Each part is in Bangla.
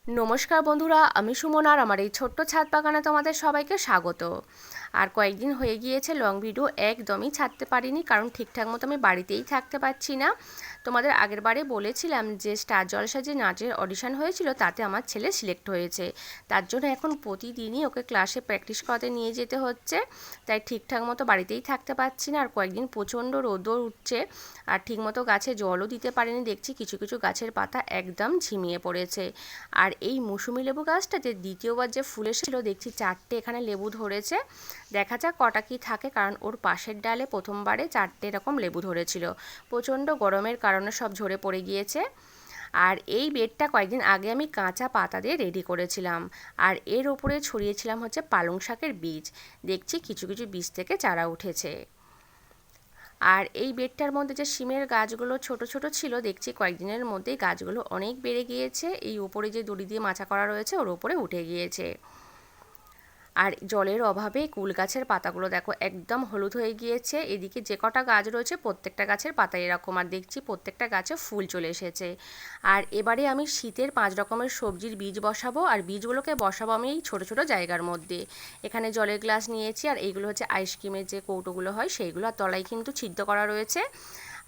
নমস্কার বন্ধুরা, আমি সুমন আর আমার এই ছোট্ট ছাদ বাগানে তোমাদের সবাইকে স্বাগত। আর কয়েকদিন হয়ে গিয়েছে লং ভিডিও একদমই ছাড়তে পারিনি, কারণ ঠিকঠাক মতো আমি বাড়িতেই থাকতে পারছি না। তোমাদের আগের বারে বলেছিলাম যে স্টার জলসা যে নাচের অডিশন হয়েছিল তাতে আমার ছেলে সিলেক্ট হয়েছে, তার জন্য এখন প্রতিদিনই ওকে ক্লাসে প্র্যাকটিস করাতে নিয়ে যেতে হচ্ছে। তাই ঠিকঠাক মতো বাড়িতেই থাকতে পারছি না। আর কয়েকদিন প্রচণ্ড রোদও উঠছে, আর ঠিকমতো গাছে জলও দিতে পারিনি। দেখছি কিছু কিছু গাছের পাতা একদম ঝিমিয়ে পড়েছে। আর এই মৌসুমি লেবু গাছটাতে দ্বিতীয়বার যে ফুল এসেছিল, দেখছি 4টে এখানে লেবু ধরেছে। দেখা যাক কটা কি থাকে, কারণ ওর পাশের ডালে প্রথমবারে 4টে এরকম লেবু ধরেছিল। প্রচণ্ড গরমের কারণে সব ঝরে পড়ে গিয়েছে। আর এই বেডটা কয়েকদিন আগে আমি কাঁচা পাতা দিয়ে রেডি করেছিলাম, আর এর ওপরে ছড়িয়েছিলাম হচ্ছে পালং শাকের বীজ। দেখছি কিছু কিছু বীজ থেকে চারা উঠেছে। আর এই বেডটার মধ্যে যে শিমের গাছগুলো ছোট ছোট ছিল, দেখছি কয়েকদিনের মধ্যেই গাছগুলো অনেক বেড়ে গিয়েছে। এই উপরে যে দড়ি দিয়ে মাচা করা রয়েছে ওর উপরে উঠে গিয়েছে। আর জলের অভাবে কুল গাছের পাতাগুলো দেখো একদম হলুদ হয়ে গিয়েছে। এদিকে যে কটা গাছ রয়েছে প্রত্যেকটা গাছের পাতা এরকম, আর দেখছি প্রত্যেকটা গাছে ফুল চলে এসেছে। আর এবারে আমি শীতের 5 রকমের সবজির বীজ বসাবো, আর বীজগুলোকে বসাবো আমি এই ছোটো ছোটো জায়গার মধ্যে। এখানে জলের গ্লাস নিয়েছি, আর এইগুলো হচ্ছে আইসক্রিমের যে কৌটোগুলো হয় সেইগুলো, আর তলায় কিন্তু ছিদ্র করা রয়েছে।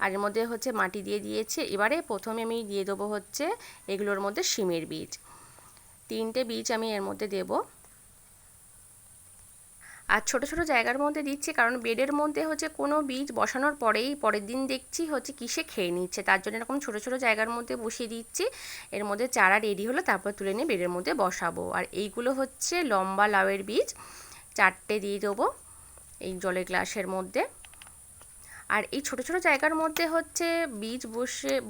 আর এর মধ্যে হচ্ছে মাটি দিয়ে দিয়েছি। এবারে প্রথমে আমি দিয়ে দেবো হচ্ছে এগুলোর মধ্যে শিমের বীজ। 3টে বীজ আমি এর মধ্যে দেবো। আর ছোট ছোট জায়গার মধ্যে দিচ্ছি, কারণ বেডের মধ্যে হচ্ছে কোনো বীজ বসানোর পরেই পরের দিন দেখছি হচ্ছে কিসে খেয়ে নিচ্ছে, তার জন্য এরকম ছোট ছোট জায়গার মধ্যে বসিয়ে দিচ্ছি। এর মধ্যে চারা রেডি হলো তারপর তুলে নিয়ে বেডের মধ্যে বসাবো। আর এইগুলো হচ্ছে লম্বা লাউয়ের বীজ, 4টে দিয়ে দেবো এই জলের গ্লাসের মধ্যে। আর এই ছোট ছোট জায়গার মধ্যে হচ্ছে বীজ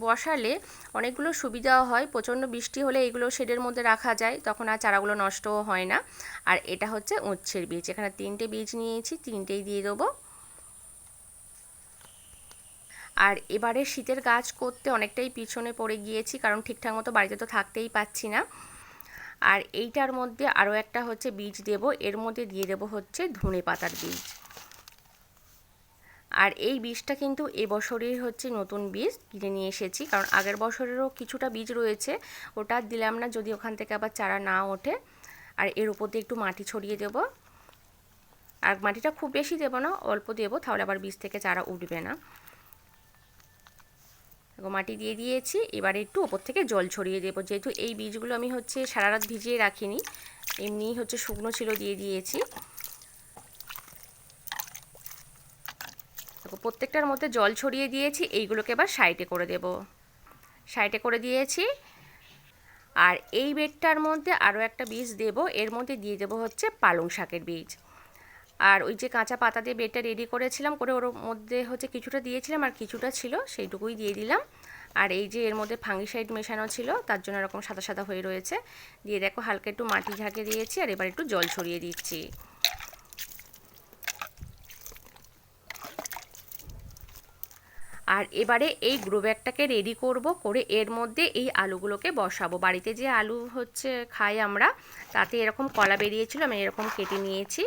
বসালে অনেকগুলো সুবিধাও হয়। প্রচণ্ড বৃষ্টি হলে এগুলো শেডের মধ্যে রাখা যায়, তখন আর চারাগুলো নষ্টও হয় না। আর এটা হচ্ছে উচ্ছের বীজ, এখানে 3টে বীজ নিয়েছি, 3টেই দিয়ে দেবো। আর এবারে শীতের গাছ করতে অনেকটাই পিছনে পড়ে গিয়েছি, কারণ ঠিকঠাক মতো বাড়িতে তো থাকতেই পাচ্ছি না। আর এইটার মধ্যে আরও একটা হচ্ছে বীজ দেব, এর মধ্যে দিয়ে দেবো হচ্ছে ধনে পাতার বীজ। আর এই বীজটা কিন্তু এবছরের হচ্ছে নতুন বীজ কিনে নিয়ে এসেছি, কারণ আগের বছরেরও কিছুটা বীজ রয়েছে, ওটা দিলাম না যদি ওখান থেকে আবার চারা না ওঠে। আর এর উপর দিয়ে একটু মাটি ছড়িয়ে দেব। আর মাটিটা খুব বেশি দেব না, অল্প দেব, তাহলে আবার বীজ থেকে চারা উঠবে না। মাটি দিয়ে দিয়েছি, এবারে একটু ওপর থেকে জল ছড়িয়ে দেবো। যেহেতু এই বীজগুলো আমি হচ্ছে সারা রাত ভিজিয়ে রাখিনি, এমনিই হচ্ছে শুকনো ছিল, দিয়ে দিয়েছি। প্রত্যেকটার মধ্যে জল ছড়িয়ে দিয়েছি, এইগুলোকে এবার সাইডে করে দেব। সাইডে করে দিয়েছি। আর এই বেডটার মধ্যে আরও একটা বীজ দেব, এর মধ্যে দিয়ে দেবো হচ্ছে পালং শাকের বীজ। আর ওই যে কাঁচা পাতা দিয়ে বেডটা রেডি করেছিলাম, করে ওর মধ্যে হচ্ছে কিছুটা দিয়েছিলাম আর কিছুটা ছিল সেইটুকুই দিয়ে দিলাম। আর এই যে এর মধ্যে ফাঙ্গিসাইড মেশানো ছিল, তার জন্য এরকম সাদা সাদা হয়ে রয়েছে। দিয়ে দেখো হালকা একটু মাটি ঝাঁকে দিয়েছি, আর এবার একটু জল ছড়িয়ে দিচ্ছি। আর এবারে এই গ্রো ব্যাগটাকে রেডি করব, করে এর মধ্যে এই আলুগুলোকে বসাবো। বাড়িতে যে আলু হচ্ছে খাই আমরা, তাতে এরকম কলা বেরিয়েছিল, আমি এরকম কেটে নিয়েছি।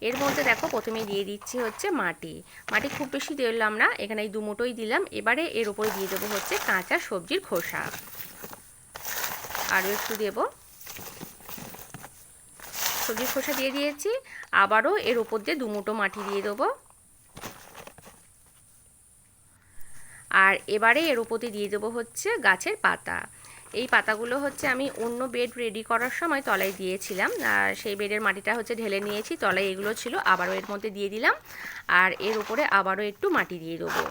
এর মধ্যে দেখো প্রথমে দিয়ে দিচ্ছি হচ্ছে মাটি। মাটি খুব বেশি দিলাম না, এখানে এই 2 মুঠোই দিলাম। এবারে এর উপরে দিয়ে দেবো হচ্ছে কাঁচা সবজির খোসা, আরও একটু দেবো। সবজির খোসা দিয়ে দিয়েছি, আবারও এর উপর দিয়ে 2 মুঠো মাটি দিয়ে দেবো। আর এবারে এর উপরে দিয়ে দেবো হচ্ছে গাছের পাতা। এই পাতাগুলো হচ্ছে আমি অন্য বেড রেডি করার সময় তলায় দিয়েছিলাম, আর সেই বেডের মাটিটা হচ্ছে ঢেলে নিয়েছি, তলায় এগুলো ছিল, আবারও এর মধ্যে দিয়ে দিলাম। আর এর উপরে আবারও একটু মাটি দিয়ে দেবো।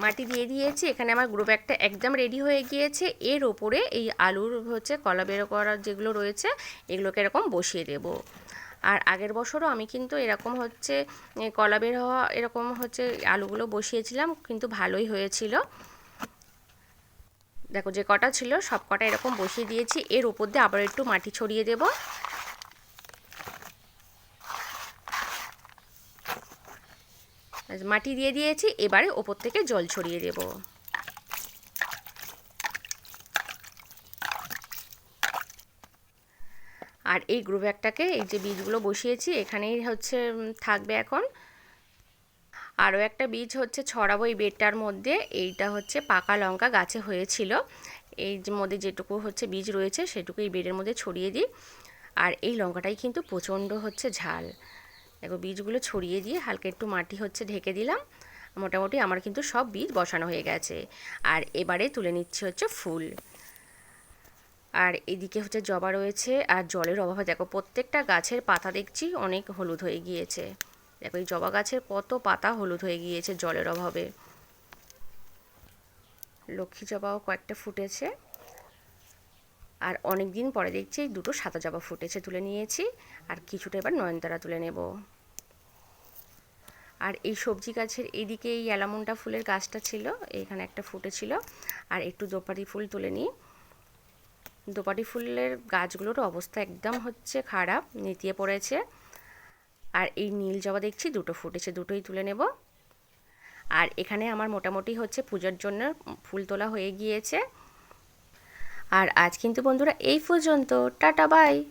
মাটি দিয়ে দিয়েছি, এখানে আমার গ্রো ব্যাগটা একদম রেডি হয়ে গিয়েছে। এর ওপরে এই আলুর হচ্ছে কলা বের করার যেগুলো রয়েছে এগুলোকে এরকম বসিয়ে দেব। আর আগের বছরও আমি কিন্তু এরকম হচ্ছে কলা বের হওয়া এরকম হচ্ছে আলুগুলো বসিয়েছিলাম, কিন্তু ভালোই হয়েছিল। দেখো যে কটা ছিল সব কটা এরকম বসিয়ে দিয়েছি। এর উপর দিয়ে আবার একটু মাটি ছড়িয়ে দেব। মাটি দিয়ে দিয়েছি, এবারে ওপর থেকে জল ছড়িয়ে দেব। আর এই গ্রো ব্যাগটাকে এই যে বীজগুলো বসিয়েছি এখানেই হচ্ছে থাকবে এখন। আরও একটা বীজ হচ্ছে ছড়াবো এই বেডটার মধ্যে। এইটা হচ্ছে পাকা লঙ্কা গাছে হয়েছিল, এই মধ্যে যেটুকু হচ্ছে বীজ রয়েছে সেটুকু এই বেডের মধ্যে ছড়িয়ে দিই। আর এই লঙ্কাটাই কিন্তু প্রচণ্ড হচ্ছে ঝাল। দেখো বীজগুলো ছড়িয়ে দিয়ে হালকা একটু মাটি হচ্ছে ঢেকে দিলাম। মোটামুটি আমার কিন্তু সব বীজ বসানো হয়ে গেছে। আর এবারে তুলে নিচ্ছি হচ্ছে ফুল। আর এদিকে হচ্ছে জবা রয়েছে। আর জলের অভাবে দেখো প্রত্যেকটা গাছের পাতা দেখছি অনেক হলুদ হয়ে গিয়েছে। দেখো এই জবা গাছের কত পাতা হলুদ হয়ে গিয়েছে জলের অভাবে। লক্ষ্মী জবাও কয়েকটা ফুটেছে। আর অনেক দিন পরে দেখছি দুটো সাদা জবা ফুটেছে, তুলে নিয়েছি। আর কিছুটা এবার নয়নতারা তুলে নেব। আর এই সবজি গাছের এইদিকে এই অ্যালামন্ডা ফুলের গাছটা ছিল, এইখানে একটা ফুটেছিল। আর একটু দোপাটি ফুল তুলে নিই। দোপাটি ফুলের গাছগুলোর অবস্থা একদম হচ্ছে খারাপ, নেতিয়ে পড়েছে। আর এই নীল জবা দেখছি দুটো ফুটেছে, দুটোই তুলে নেব। আর এখানে আমার মোটামুটি হচ্ছে পুজোর জন্য ফুল তোলা হয়ে গিয়েছে। আর আজ কিন্তু বন্ধুরা এই পর্যন্ত, টাটা বাই।